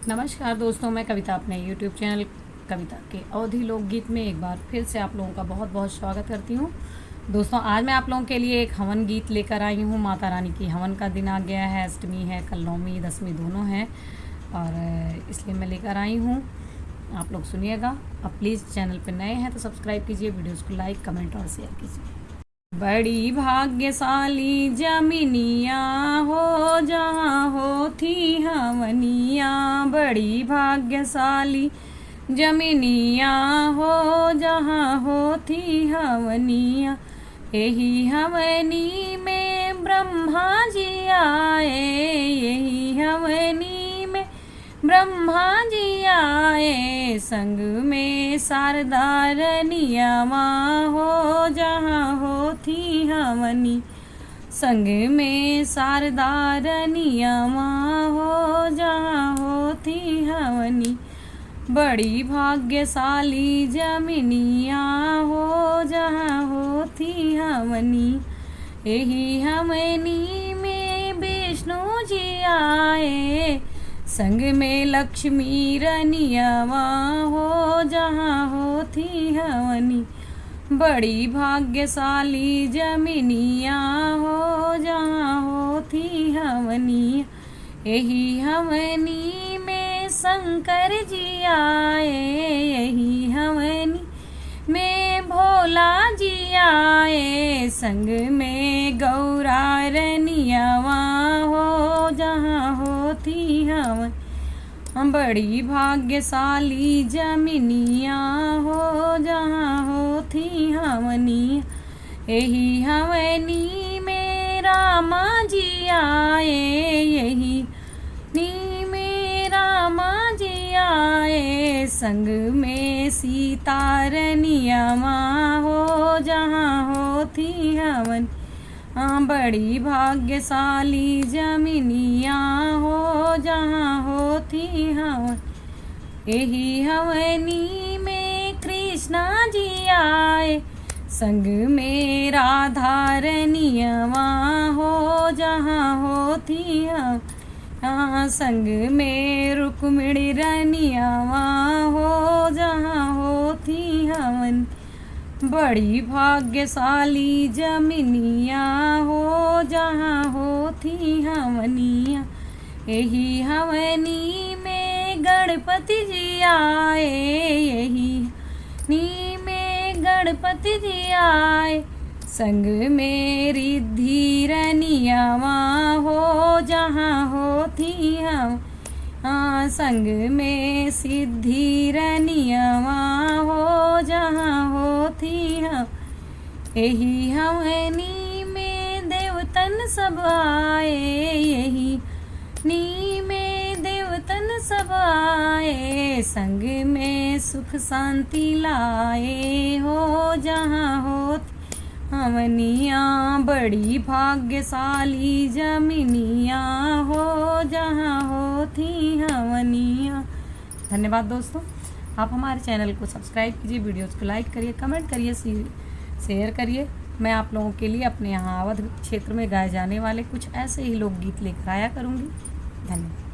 नमस्कार दोस्तों, मैं कविता अपने यूट्यूब चैनल कविता के अवधी लोकगीत में एक बार फिर से आप लोगों का बहुत बहुत स्वागत करती हूँ। दोस्तों, आज मैं आप लोगों के लिए एक हवन गीत लेकर आई हूँ। माता रानी की हवन का दिन आ गया है, अष्टमी है, कल नवमी दसवीं दोनों हैं और इसलिए मैं लेकर आई हूँ। आप लोग सुनिएगा। अब प्लीज़ चैनल पर नए हैं तो सब्सक्राइब कीजिए, वीडियोज़ को लाइक कमेंट और शेयर कीजिए। बड़ी भाग्यशाली जमीनिया हो जहाँ होती हवनिया, बड़ी भाग्यशाली जमीनिया हो जहाँ होती हवनिया। यही हवनी में ब्रह्मा जी आए, यही हवनी में ब्रह्मा जी आए, संग में शारदा रनियावा हो जहाँ होती हवनी, संग में शारदा रनियावा हो जहाँ होती हवनी। बड़ी भाग्यशाली जमीनिया हो जहाँ होती हवनी, यही हवनी में विष्णु जी आए, संग में लक्ष्मी रनियावा हो जहाँ होती हवनी। बड़ी भाग्यशाली जमीनिया हो जहाँ होती हवनी, यही हवनी में शंकर जी आए, यही हवनी में भोला जी आए, संग में गौरा रनियावा हो जहाँ होती हवन। बड़ी भाग्यशाली जमीनिया हो जहाँ होती हवनी, यही हवनी में रामा जी आए, यही नी में रामा जी आए, संग में सीता रनियावा हो जहाँ होती हवन। बड़ी भाग्यशाली जमीनिया हो जहाँ होती हवन, यही हवनी में कृष्णा जी आए, संग में राधा रनियावा हो जहाँ होती हवन, संग में रुक्मिणी रनियावा हो जहाँ होती हवन। बड़ी भाग्यशाली जमीनिया हो जहाँ होती हवनिया, यही हवनी में गणपति जी आए, यही नी में गणपति जी आए, संग में रिद्धि रनियावा हो जहाँ होती हम, संग में सिद्धि रनियावा हो जहाँ होती हम। यही हवनी में देवतन सब आए, यही नी में देवतन सब आए, संग में सुख शांति लाए हो जहाँ होती हवनिया। बड़ी भाग्यशाली जमीनिया हो जहाँ होती हवनिया। धन्यवाद दोस्तों, आप हमारे चैनल को सब्सक्राइब कीजिए, वीडियोज़ को लाइक करिए, कमेंट करिए, शेयर करिए। मैं आप लोगों के लिए अपने यहाँ अवध क्षेत्र में गाए जाने वाले कुछ ऐसे ही लोकगीत लेकर आया करूँगी। धन्यवाद।